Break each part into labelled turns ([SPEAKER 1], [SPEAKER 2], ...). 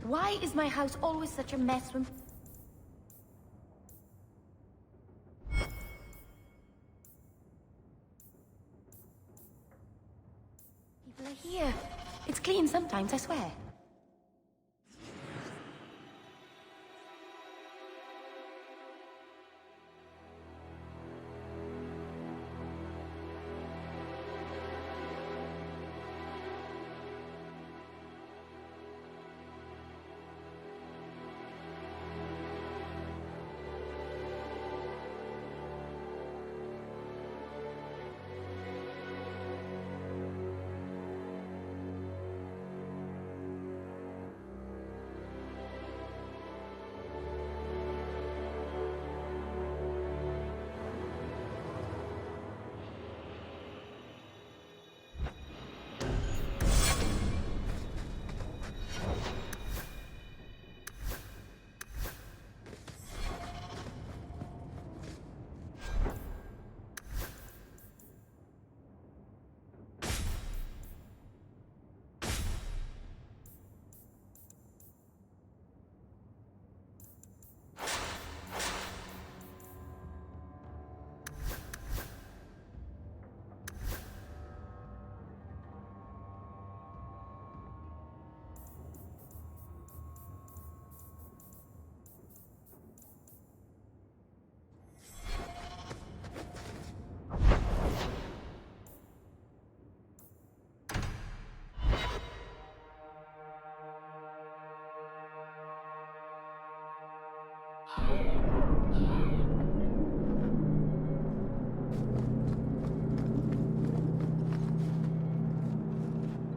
[SPEAKER 1] Why is my house always such a mess when... People are here. It's clean sometimes, I swear.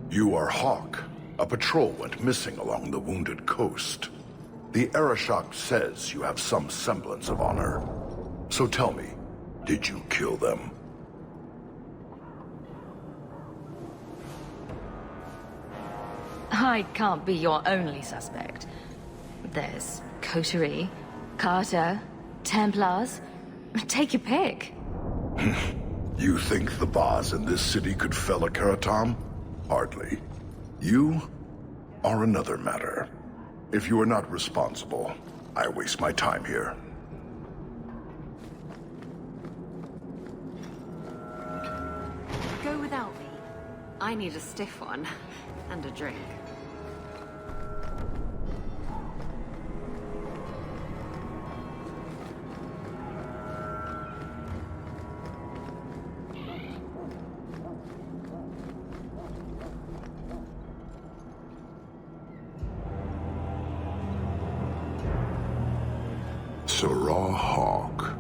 [SPEAKER 2] You are Hawk. A patrol went missing along the wounded coast. The Arishok says you have some semblance of honor. So tell me, did you kill them?
[SPEAKER 3] I can't be your only suspect. There's Qunari, Carter, Templars. Take your pick.
[SPEAKER 2] You think the bars in this city could fell a Karatam? Hardly. You are another matter. If you are not responsible, I waste my time here.
[SPEAKER 4] Go without me. I need a stiff one and a drink.
[SPEAKER 5] Sarah Hawk.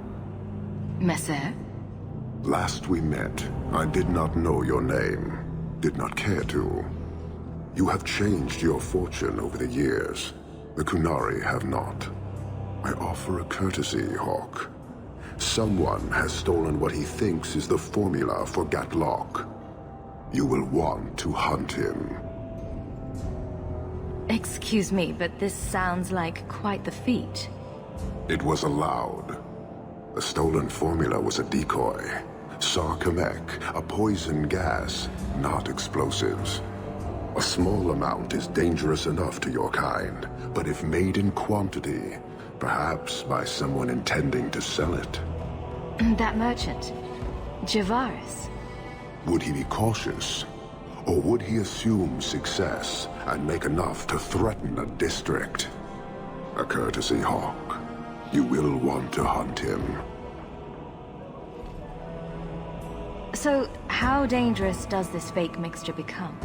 [SPEAKER 3] Messer?
[SPEAKER 5] Last we met, I did not know your name. Did not care to. You have changed your fortune over the years. The Qunari have not. I offer a courtesy, Hawk. Someone has stolen what he thinks is the formula for Gatlock. You will want to hunt him.
[SPEAKER 3] Excuse me, but this sounds like quite the feat.
[SPEAKER 5] It was allowed. The stolen formula was a decoy. Sarkamek, a poison gas, not explosives. A small amount is dangerous enough to your kind, but if made in quantity, perhaps by someone intending to sell it.
[SPEAKER 3] That merchant, Javaris.
[SPEAKER 5] Would he be cautious? Or would he assume success and make enough to threaten a district? A courtesy, Hawk. You will want to hunt him.
[SPEAKER 3] So, how dangerous does this fake mixture become?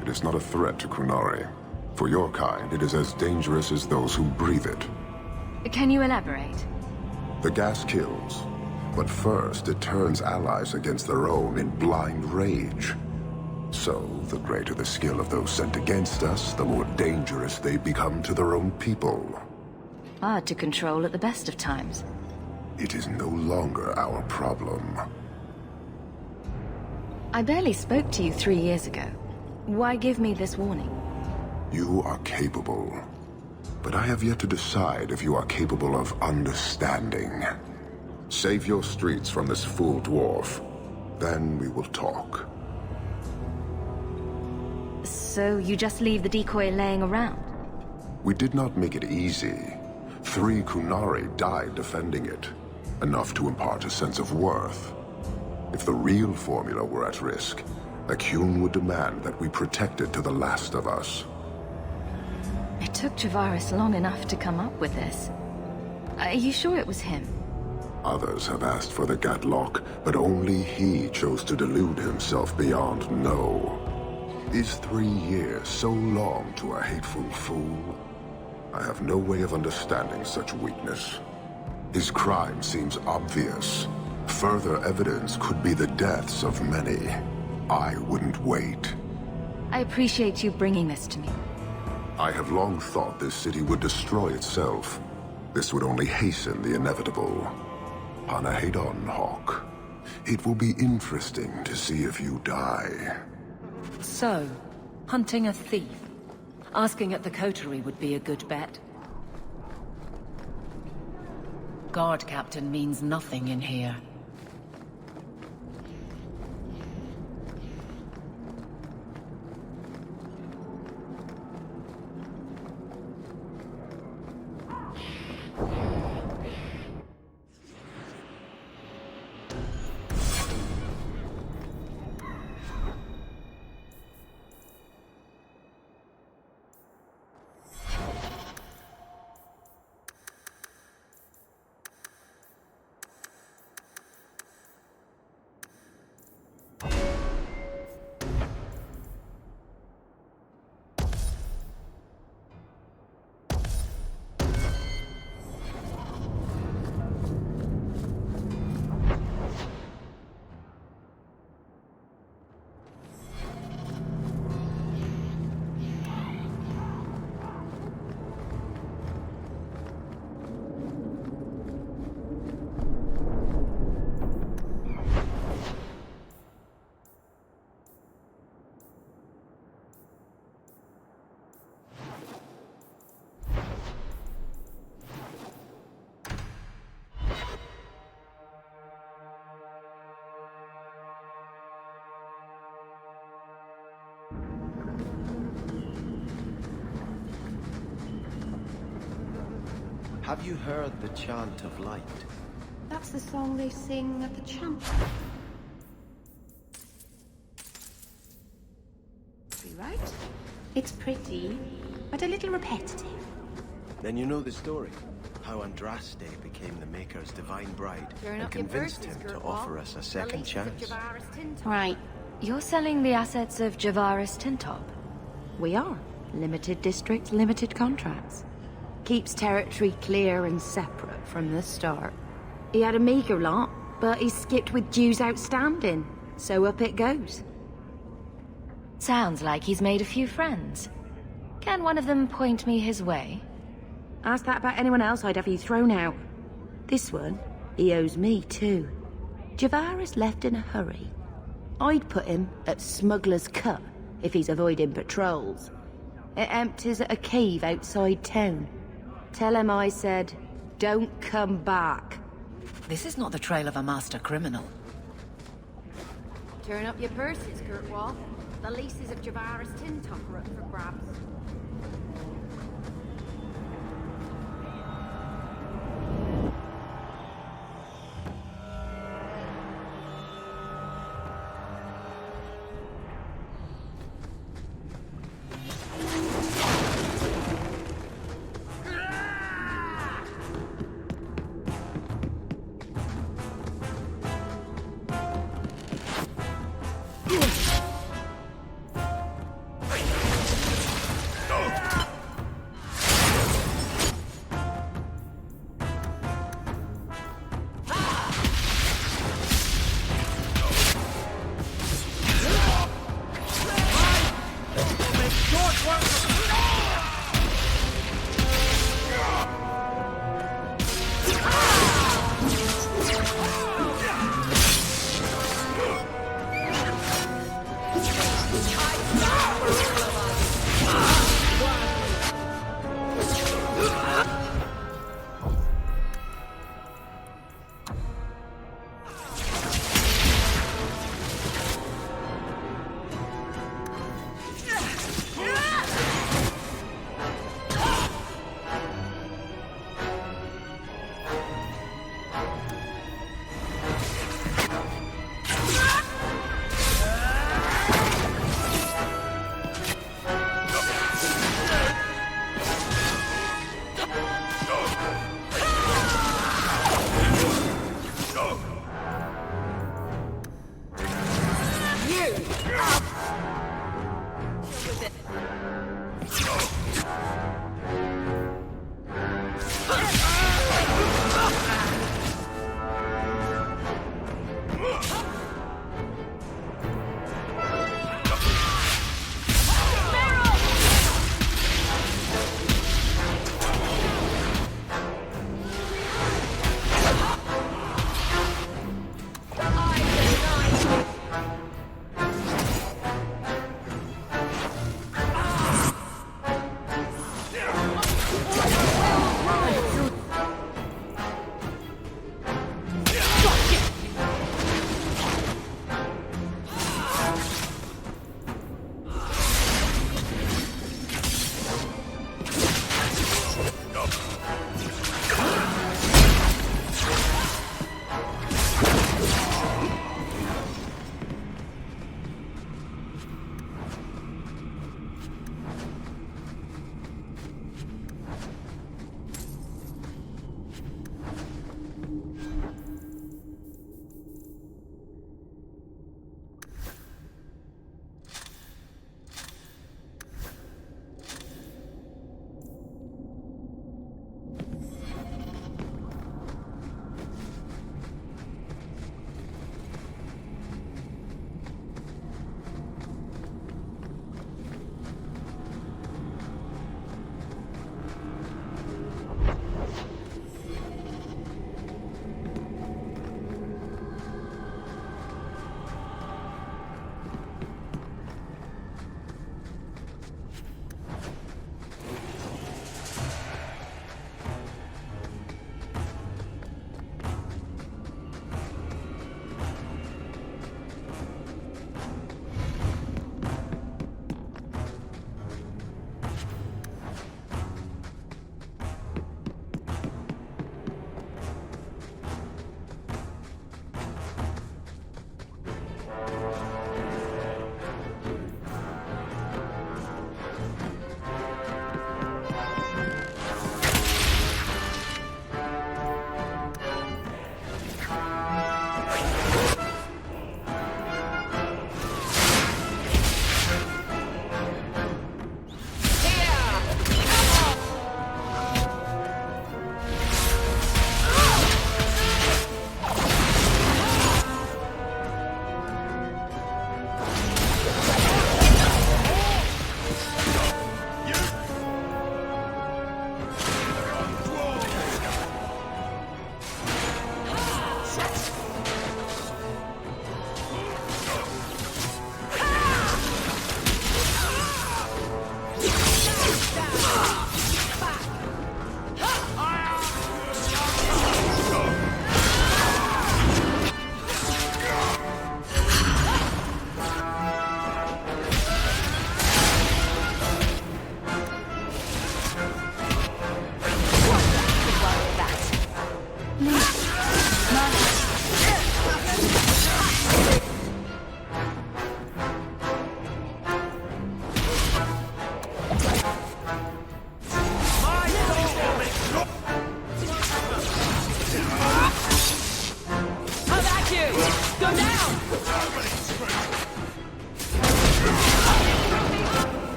[SPEAKER 5] It is not a threat to Qunari. For your kind, it is as dangerous as those who breathe it.
[SPEAKER 3] Can you elaborate?
[SPEAKER 5] The gas kills, but first it turns allies against their own in blind rage. So, the greater the skill of those sent against us, the more dangerous they become to their own people.
[SPEAKER 3] Hard to control at the best of times.
[SPEAKER 5] It is no longer our problem.
[SPEAKER 3] I barely spoke to you 3 years ago. Why give me this warning?
[SPEAKER 5] You are capable. But I have yet to decide if you are capable of understanding. Save your streets from this fool dwarf. Then we will talk.
[SPEAKER 3] So you just leave the decoy laying around?
[SPEAKER 5] We did not make it easy. 3 Qunari died defending it, enough to impart a sense of worth. If the real formula were at risk, a Qun would demand that we protect it to the last of us.
[SPEAKER 3] It took Javaris long enough to come up with this. Are you sure it was him?
[SPEAKER 5] Others have asked for the Gatlock, but only he chose to delude himself beyond no. Is 3 years so long to a hateful fool? I have no way of understanding such weakness. His crime seems obvious. Further evidence could be the deaths of many. I wouldn't wait.
[SPEAKER 3] I appreciate you bringing this to me.
[SPEAKER 5] I have long thought this city would destroy itself. This would only hasten the inevitable. Panahedon, Hawk. It will be interesting to see if you die.
[SPEAKER 6] So, hunting a thief. Asking at the coterie would be a good bet. Guard captain means nothing in here.
[SPEAKER 7] Have you heard the Chant of Light?
[SPEAKER 1] That's the song they sing at the chant. Right? It's pretty, but a little repetitive.
[SPEAKER 7] Then you know the story. How Andraste became the Maker's divine bride and convinced him to offer us a second chance.
[SPEAKER 1] Right.
[SPEAKER 3] You're selling the assets of Javaris Tintop? We are. Limited districts, limited contracts. Keeps territory clear and separate from the start. He had a meager lot, but he skipped with dues outstanding, so up it goes. Sounds like he's made a few friends. Can one of them point me his way? Ask that about anyone else, I'd have you thrown out. This one, he owes me too. Javaris left in a hurry. I'd put him at Smuggler's Cut if he's avoiding patrols. It empties at a cave outside town. Tell him I said, don't come back.
[SPEAKER 6] This is not the trail of a master criminal.
[SPEAKER 1] Turn up your purses, Kurtwall. The leases of Javaris Tintop are up for grabs.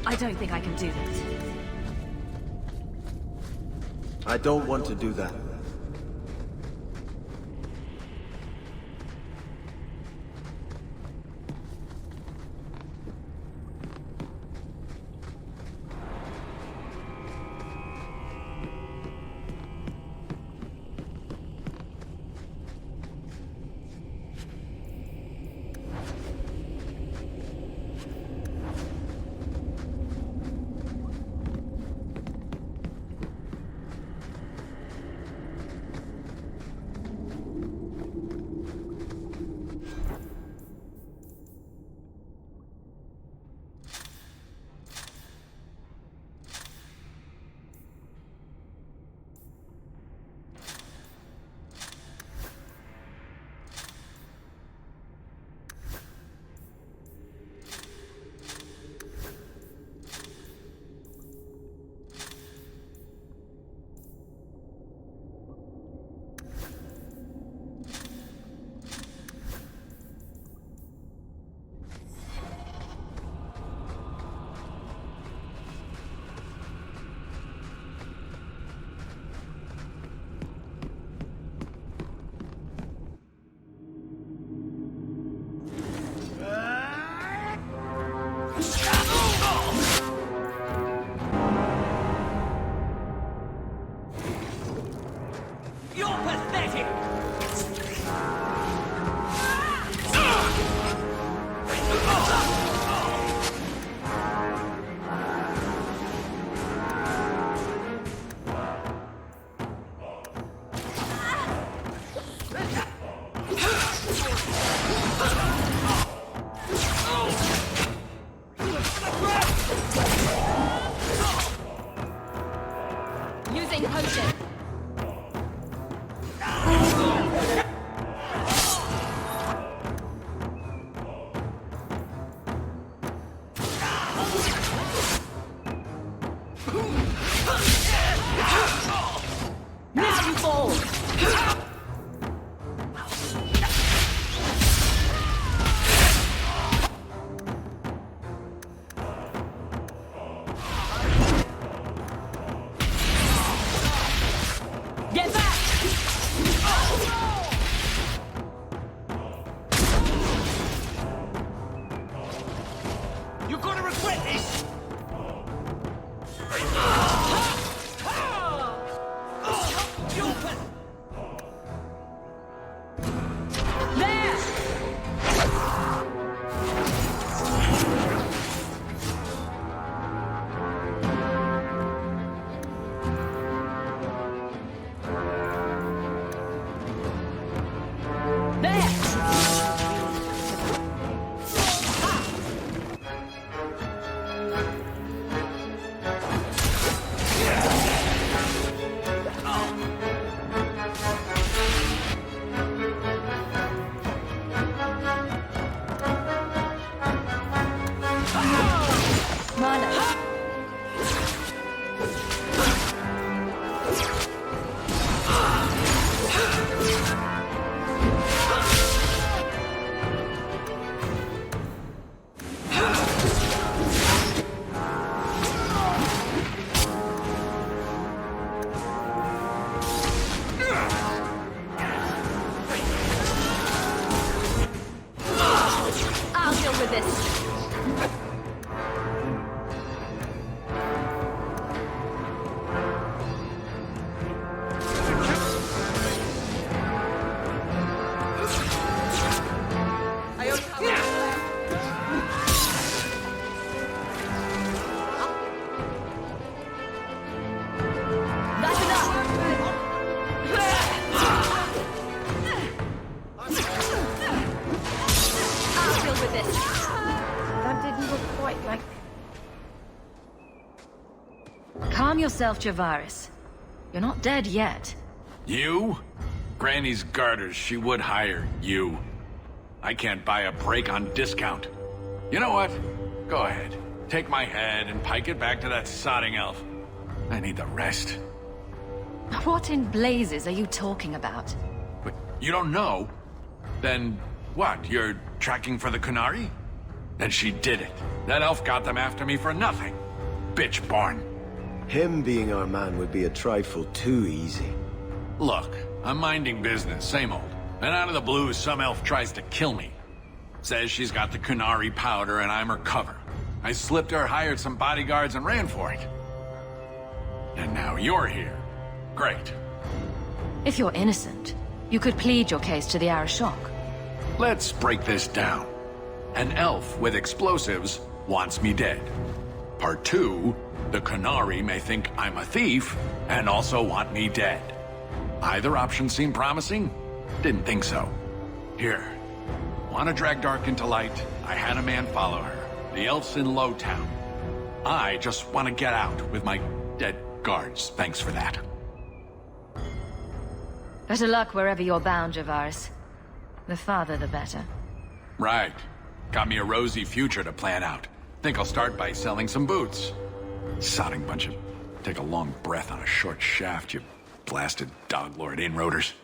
[SPEAKER 6] I don't think I can do that.
[SPEAKER 7] I don't want to do that.
[SPEAKER 6] Calm yourself, Javaris. You're not dead yet.
[SPEAKER 8] You? Granny's garters, she would hire you. I can't buy a break on discount. You know what? Go ahead. Take my head and pike it back to that sodding elf. I need the rest.
[SPEAKER 3] What in blazes are you talking about?
[SPEAKER 8] But you don't know? Then what? You're tracking for the Qunari? Then she did it. That elf got them after me for nothing. Bitch born.
[SPEAKER 7] Him being our man would be a trifle too easy.
[SPEAKER 8] Look, I'm minding business, same old. And out of the blue, some elf tries to kill me. Says she's got the Qunari powder and I'm her cover. I slipped her, hired some bodyguards, and ran for it. And now you're here. Great.
[SPEAKER 3] If you're innocent, you could plead your case to the Arishok.
[SPEAKER 8] Let's break this down. An elf with explosives wants me dead. Part 2, the Qunari may think I'm a thief and also want me dead. Either option seem promising? Didn't think so. Here. Want to drag Dark into light? I had a man follow her. The elf's in Lowtown. I just want to get out with my dead guards. Thanks for that.
[SPEAKER 3] Better luck wherever you're bound, Javaris. The farther, the better.
[SPEAKER 8] Right. Got me a rosy future to plan out. Think I'll start by selling some boots. Sodding bunch of... Take a long breath on a short shaft, you blasted dog-lord inroaders.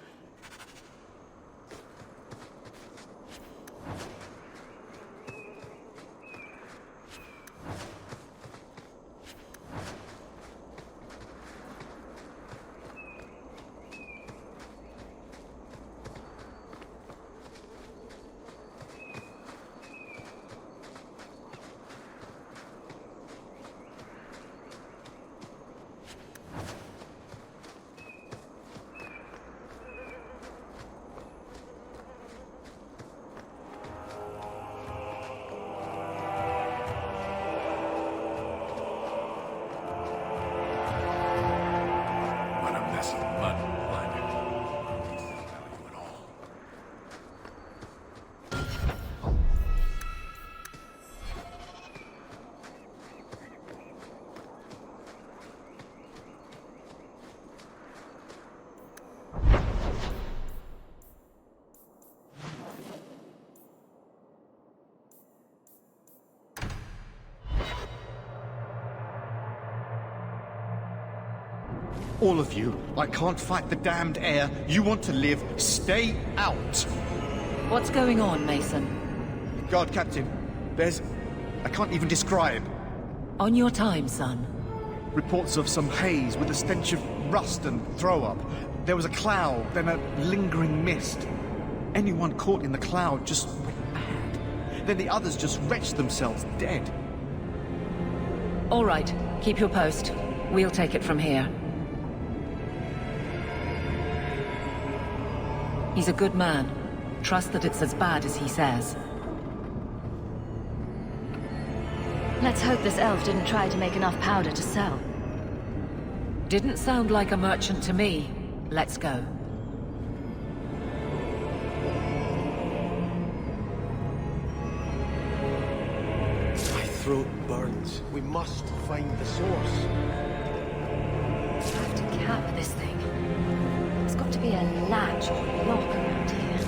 [SPEAKER 9] All of you, I can't fight the damned air. You want to live, stay out.
[SPEAKER 6] What's going on, Mason?
[SPEAKER 9] Guard Captain, there's... I can't even describe.
[SPEAKER 6] On your time, son.
[SPEAKER 9] Reports of some haze with a stench of rust and throw-up. There was a cloud, then a lingering mist. Anyone caught in the cloud just went bad. Then the others just wretched themselves dead.
[SPEAKER 6] All right, keep your post. We'll take it from here. He's a good man. Trust that it's as bad as he says.
[SPEAKER 3] Let's hope this elf didn't try to make enough powder to sell.
[SPEAKER 6] Didn't sound like a merchant to me. Let's go.
[SPEAKER 7] My throat burns. We must find the source.
[SPEAKER 3] I have to cap this thing. There's got to be a latch or lock around here.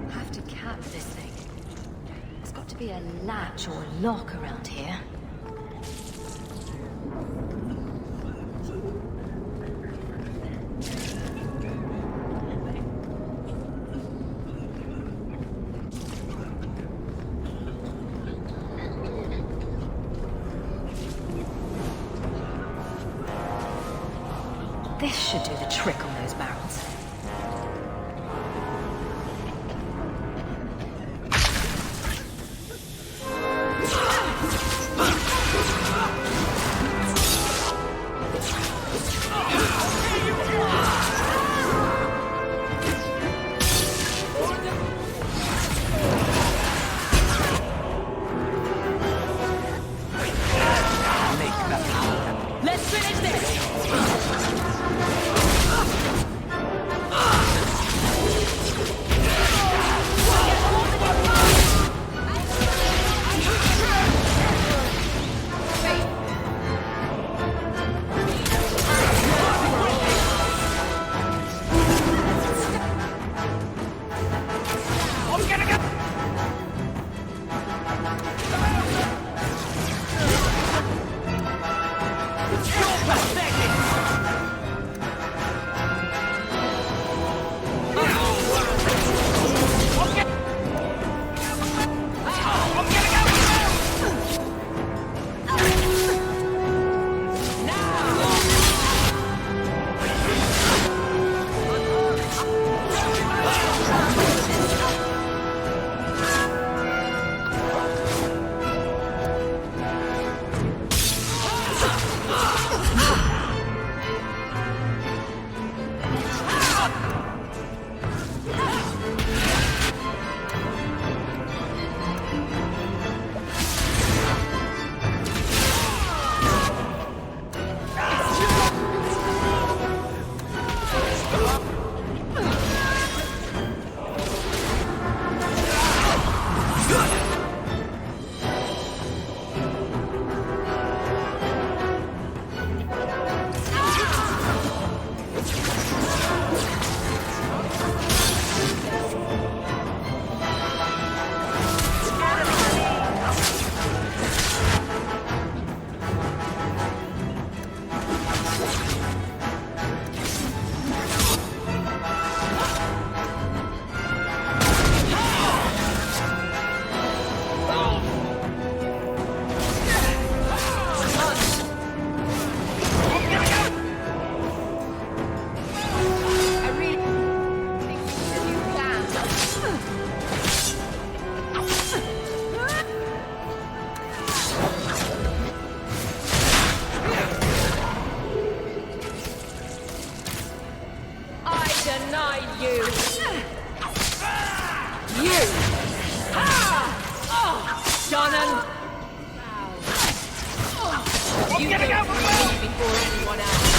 [SPEAKER 3] Have to cap this thing. There's got to be a latch or lock around here. This should do the trick on those barrels.
[SPEAKER 6] Shannon! You go through me before anyone else.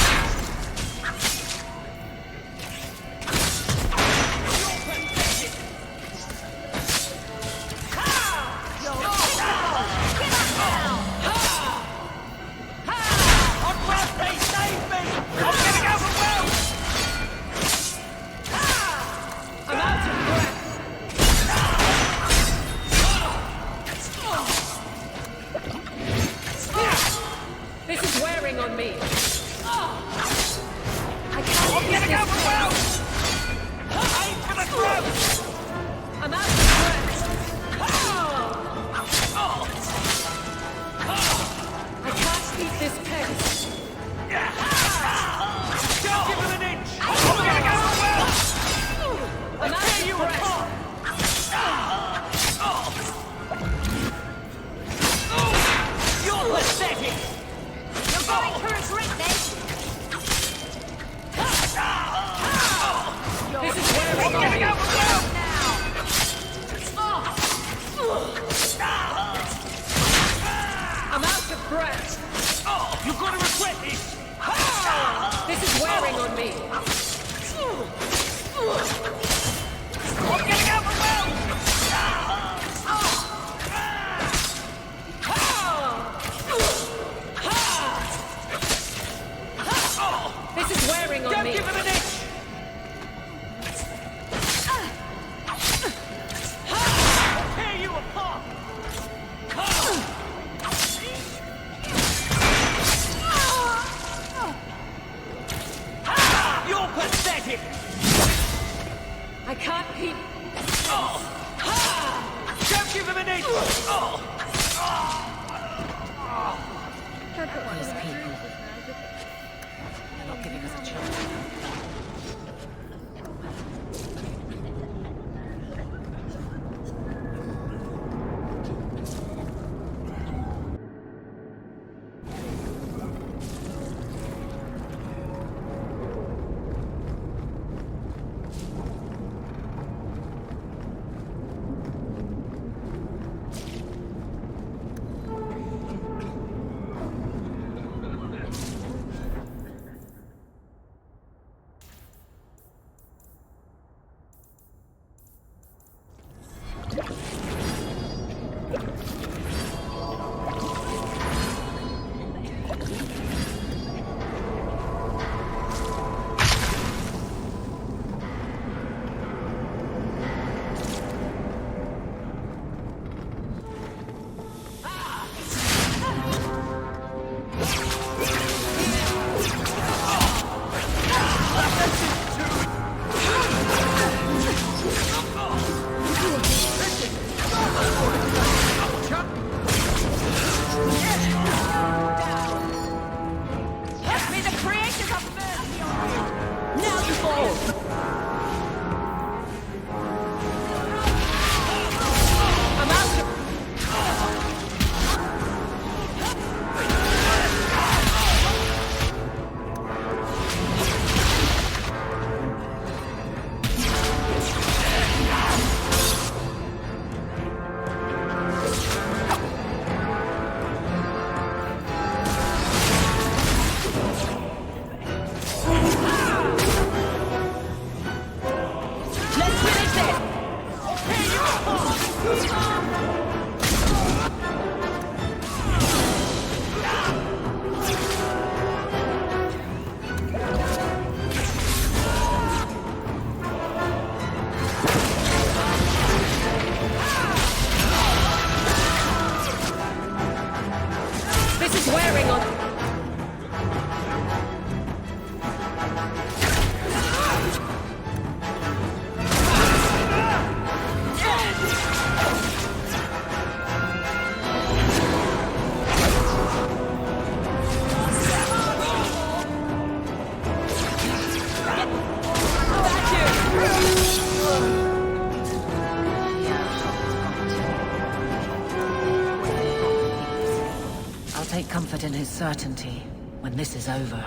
[SPEAKER 6] Take comfort in his certainty when this is over.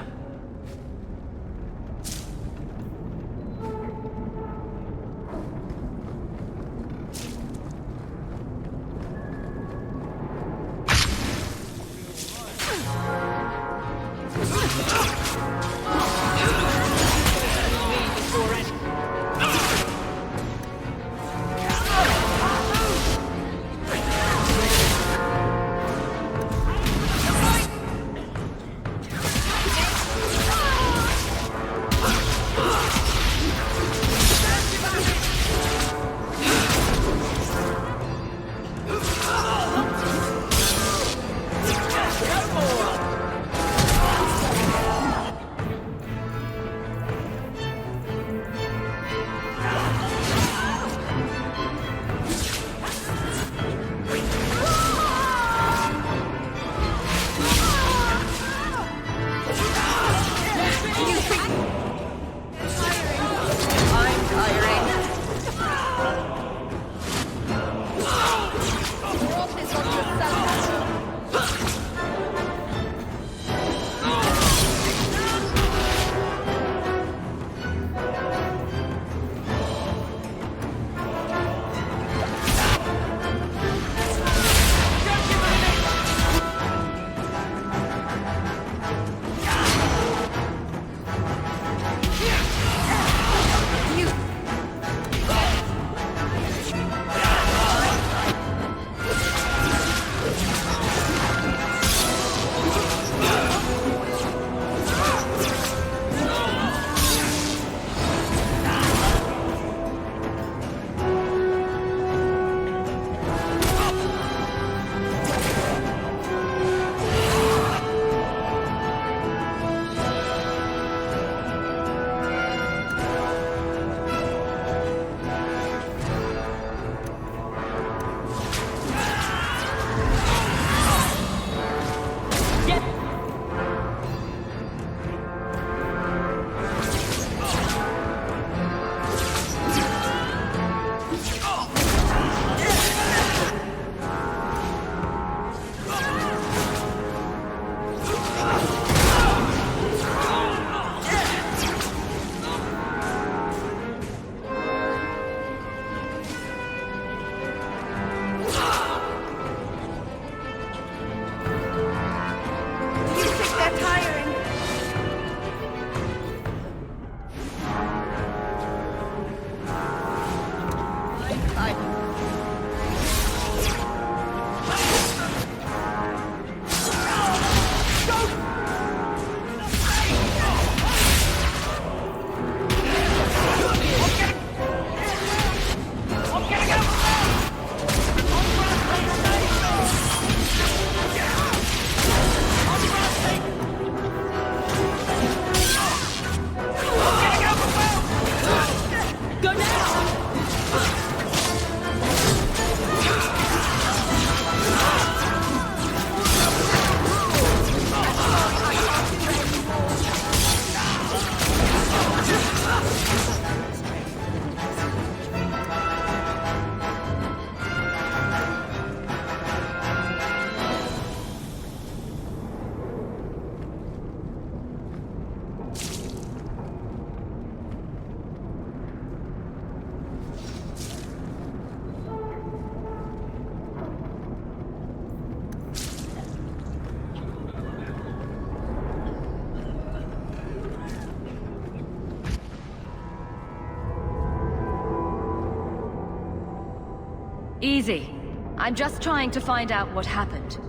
[SPEAKER 3] Easy. I'm just trying to find out what happened.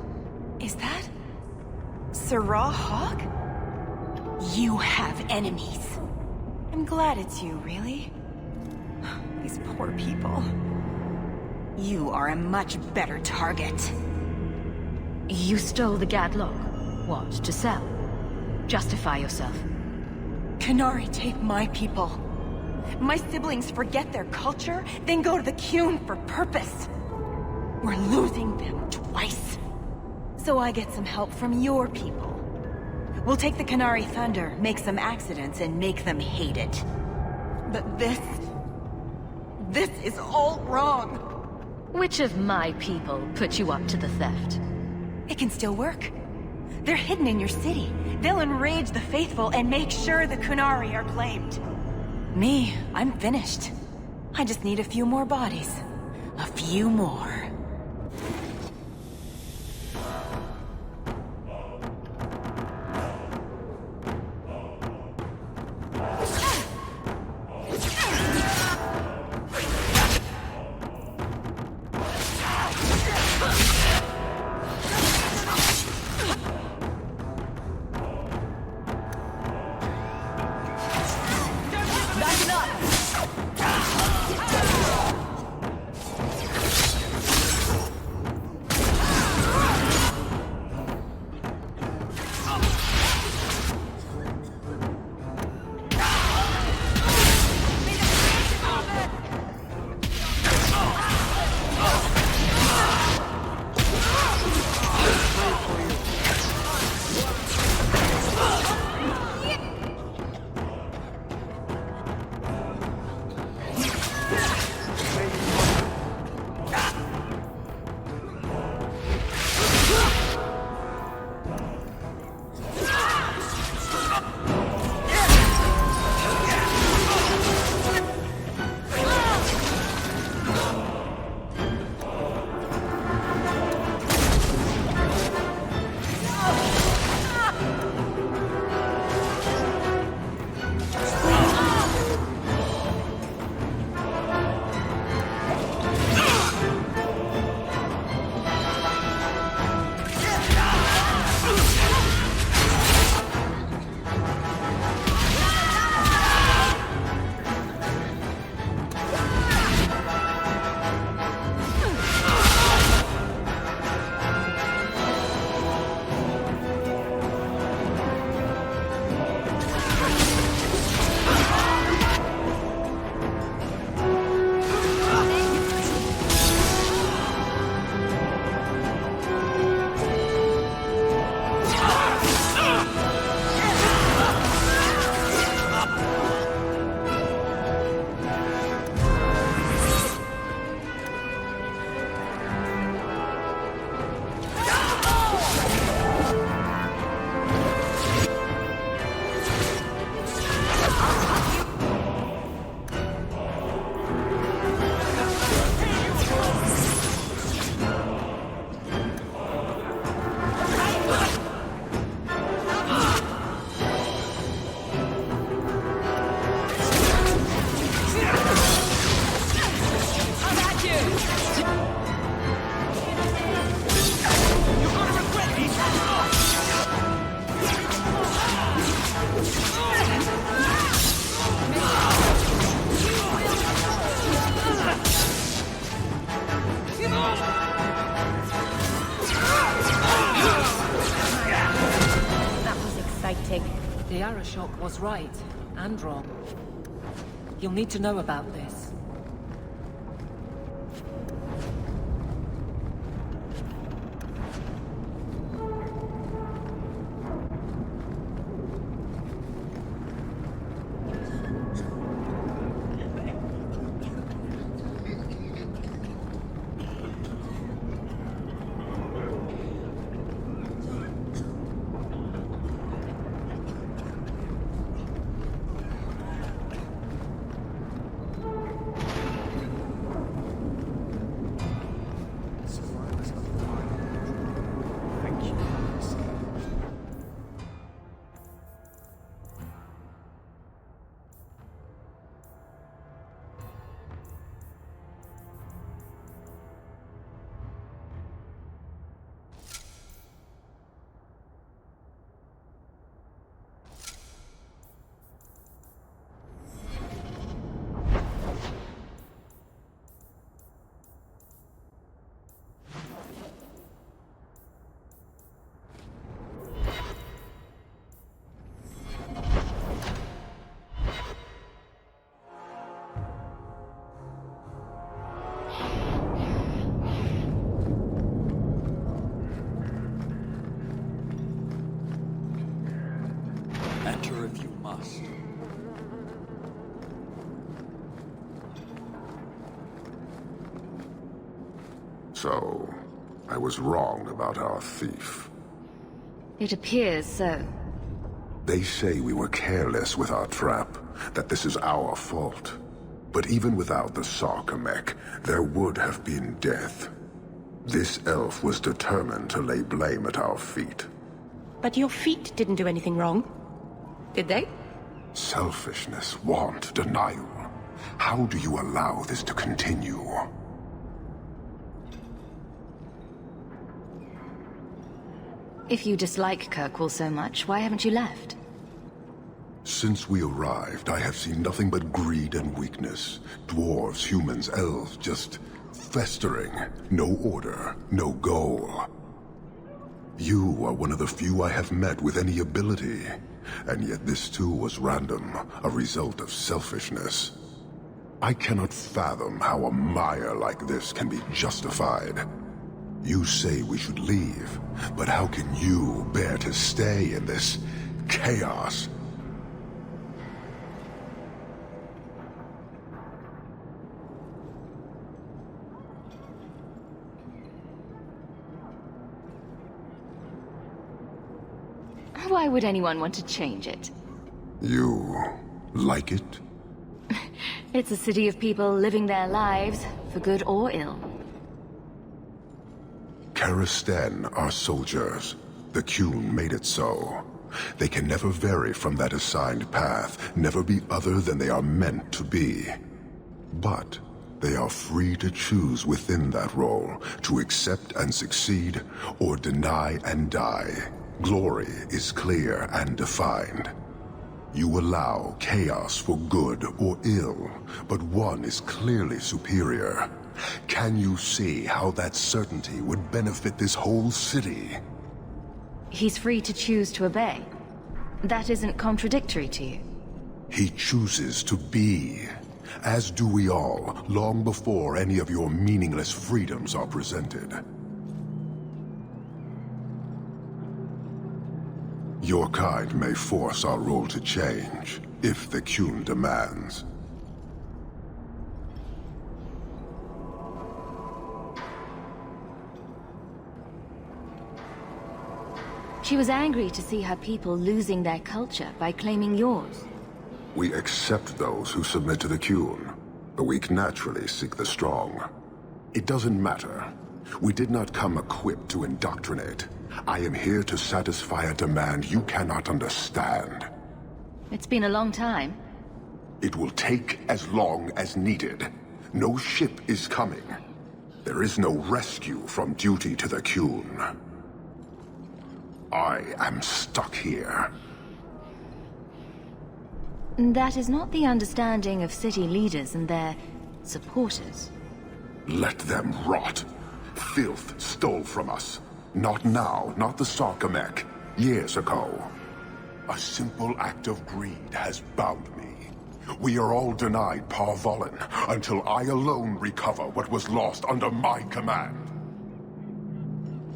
[SPEAKER 10] Is that... Sirrah Hawk? You have enemies. I'm glad it's you, really. These poor people. You are a much better target.
[SPEAKER 3] You stole the Gadlock. What, to sell? Justify yourself.
[SPEAKER 10] Qunari take my people. My siblings forget their culture, then go to the Qun for purpose. We're losing them twice. So I get some help from your people. We'll take the Qunari Thunder, make some accidents, and make them hate it. But this is all wrong.
[SPEAKER 3] Which of my people put you up to the theft?
[SPEAKER 10] It can still work. They're hidden in your city. They'll enrage the faithful and make sure the Qunari are blamed. Me, I'm finished. I just need a few more bodies. A few more.
[SPEAKER 6] The Arishok was right, and wrong. You'll need to know about this.
[SPEAKER 5] So, I was wrong about our thief.
[SPEAKER 3] It appears so.
[SPEAKER 5] They say we were careless with our trap, that this is our fault. But even without the Sarkamek, there would have been death. This elf was determined to lay blame at our feet.
[SPEAKER 10] But your feet didn't do anything wrong, did they?
[SPEAKER 5] Selfishness, want, denial. How do you allow this to continue?
[SPEAKER 3] If you dislike Kirkwall so much, why haven't you left?
[SPEAKER 5] Since we arrived, I have seen nothing but greed and weakness. Dwarves, humans, elves, just festering. No order, no goal. You are one of the few I have met with any ability. And yet this too was random, a result of selfishness. I cannot fathom how a mire like this can be justified. You say we should leave, but how can you bear to stay in this chaos?
[SPEAKER 3] Why would anyone want to change it?
[SPEAKER 5] You like it?
[SPEAKER 3] It's a city of people living their lives, for good or ill.
[SPEAKER 5] Karisten are soldiers. The Qun made it so. They can never vary from that assigned path, never be other than they are meant to be. But they are free to choose within that role, to accept and succeed, or deny and die. Glory is clear and defined. You allow chaos for good or ill, but one is clearly superior. Can you see how that certainty would benefit this whole city?
[SPEAKER 3] He's free to choose to obey. That isn't contradictory to you.
[SPEAKER 5] He chooses to be, as do we all, long before any of your meaningless freedoms are presented. Your kind may force our role to change, if the Qun demands.
[SPEAKER 3] She was angry to see her people losing their culture by claiming yours.
[SPEAKER 5] We accept those who submit to the Qun. The weak naturally seek the strong. It doesn't matter. We did not come equipped to indoctrinate. I am here to satisfy a demand you cannot understand.
[SPEAKER 3] It's been a long time.
[SPEAKER 5] It will take as long as needed. No ship is coming. There is no rescue from duty to the Qun. I am stuck here.
[SPEAKER 3] That is not the understanding of city leaders and their supporters.
[SPEAKER 5] Let them rot. Filth stole from us. Not now, not the Sarkamek. Years ago. A simple act of greed has bound me. We are all denied Parvolin until I alone recover what was lost under my command.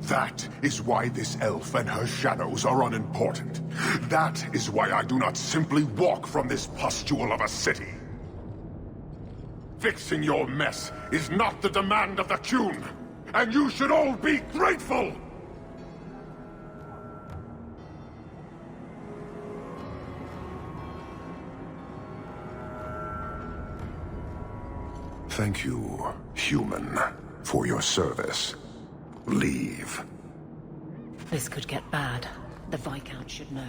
[SPEAKER 5] That is why this elf and her shadows are unimportant. That is why I do not simply walk from this pustule of a city. Fixing your mess is not the demand of the Qun, and you should all be grateful! Thank you, human, for your service. Leave.
[SPEAKER 6] This could get bad. The Viscount should know.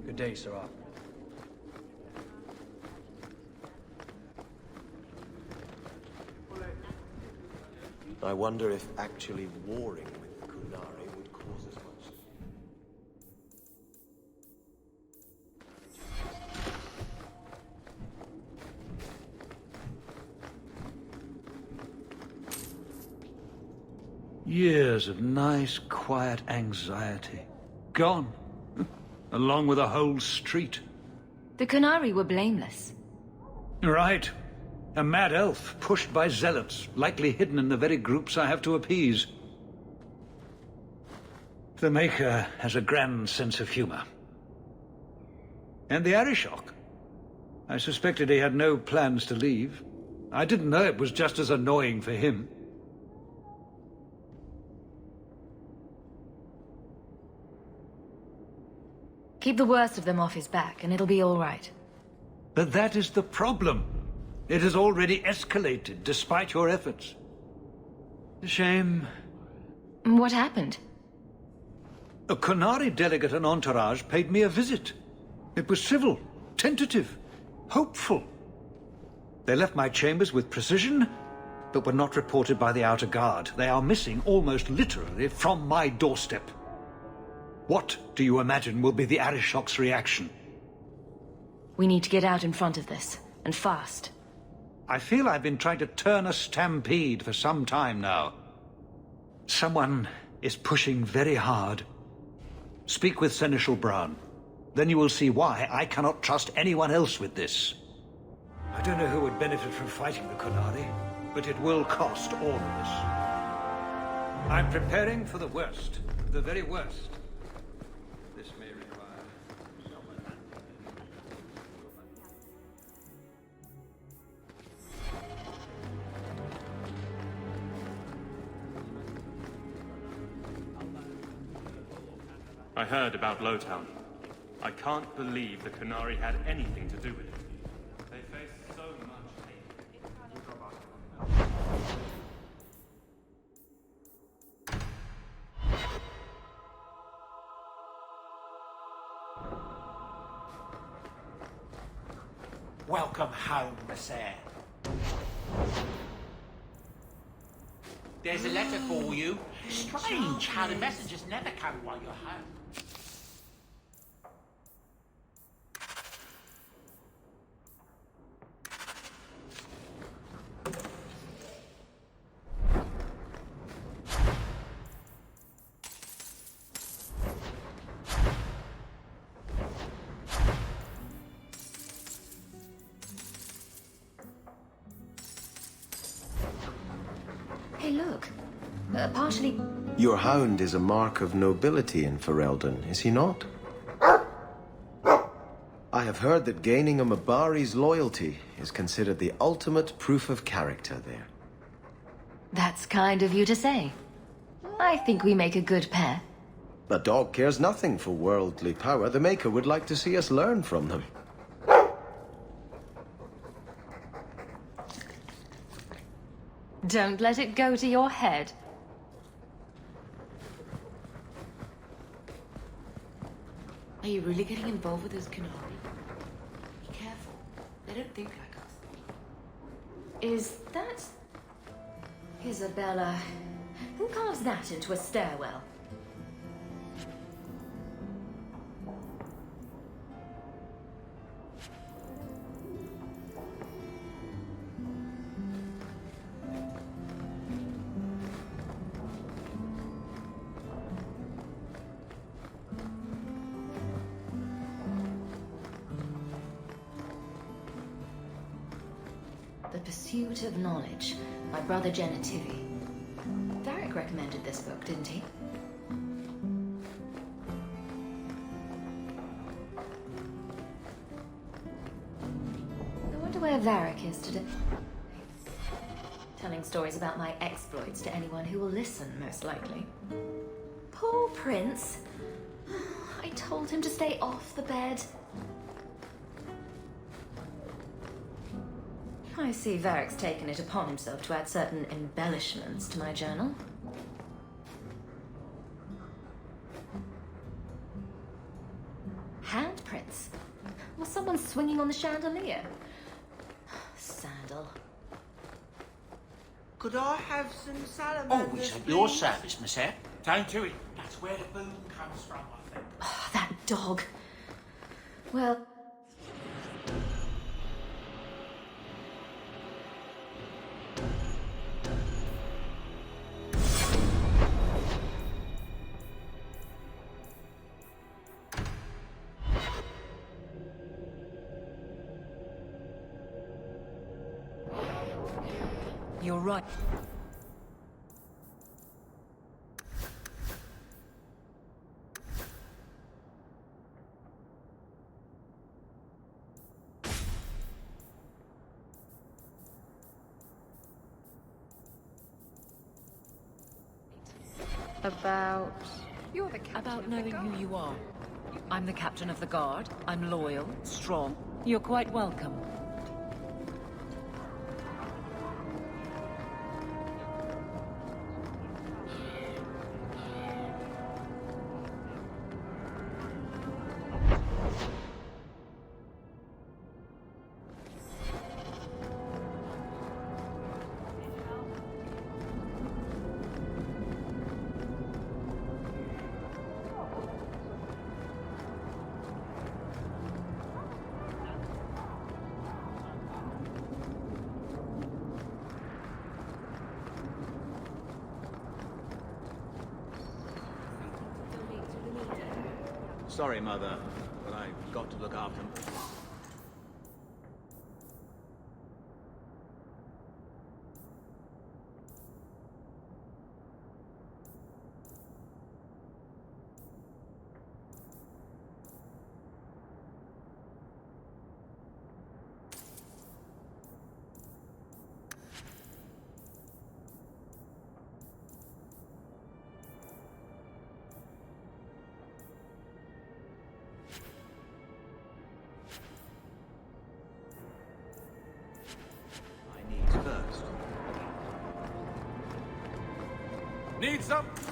[SPEAKER 11] Good day, Sarah.
[SPEAKER 7] I wonder if actually warring with the Qunari would cause as much.
[SPEAKER 12] Years of nice, quiet anxiety. Gone. Along with a whole street.
[SPEAKER 3] The Qunari were blameless.
[SPEAKER 12] Right. A mad elf, pushed by zealots, likely hidden in the very groups I have to appease. The Maker has a grand sense of humor. And the Arishok. I suspected he had no plans to leave. I didn't know it was just as annoying for him.
[SPEAKER 3] Keep the worst of them off his back, and it'll be all right.
[SPEAKER 12] But that is the problem. It has already escalated, despite your efforts. A shame.
[SPEAKER 3] What happened?
[SPEAKER 12] A Qunari delegate and entourage paid me a visit. It was civil, tentative, hopeful. They left my chambers with precision, but were not reported by the outer guard. They are missing almost literally from my doorstep. What do you imagine will be the Arishok's reaction?
[SPEAKER 3] We need to get out in front of this, and fast.
[SPEAKER 12] I feel I've been trying to turn a stampede for some time now. Someone is pushing very hard. Speak with Seneschal Brown. Then you will see why I cannot trust anyone else with this. I don't know who would benefit from fighting the Qunari, but it will cost all of us. I'm preparing for the worst, the very worst. This may require someone.
[SPEAKER 13] I heard about Lowtown. I can't believe the Qunari had anything to do with it. They face so much hate.
[SPEAKER 14] Welcome home, Monsieur. There's a letter for you. Strange how the messages never come while you're home.
[SPEAKER 3] Hey, look. Partially...
[SPEAKER 7] Your hound is a mark of nobility in Ferelden, is he not? I have heard that gaining a Mabari's loyalty is considered the ultimate proof of character there.
[SPEAKER 3] That's kind of you to say. I think we make a good pair.
[SPEAKER 7] A dog cares nothing for worldly power. The Maker would like to see us learn from them.
[SPEAKER 3] Don't let it go to your head.
[SPEAKER 4] Are you really getting involved with those Qunari? Be careful. They don't think like us.
[SPEAKER 3] Is that... Isabella? Who carves that into a stairwell? The Pursuit of Knowledge by Brother Genitivi. Varric recommended this book, didn't he? I wonder where Varric is today. Telling stories about my exploits to anyone who will listen, most likely. Poor Prince. I told him to stay off the bed. I see Varric's taken it upon himself to add certain embellishments to my journal. Handprints? Was someone swinging on the chandelier? Sandal.
[SPEAKER 14] Could I have some salamanders,
[SPEAKER 15] Always at your
[SPEAKER 14] please?
[SPEAKER 15] service, Monsieur. Don't worry. That's where the boom comes from, I think.
[SPEAKER 3] Oh, that dog. Well...
[SPEAKER 6] You're right.
[SPEAKER 1] You're the captain
[SPEAKER 6] About
[SPEAKER 1] of the
[SPEAKER 6] knowing
[SPEAKER 1] guard.
[SPEAKER 6] who you are. I'm the captain of the guard. I'm loyal, strong. You're quite welcome.
[SPEAKER 16] Sorry, Mother, but I've got to look after him.
[SPEAKER 7] Need some?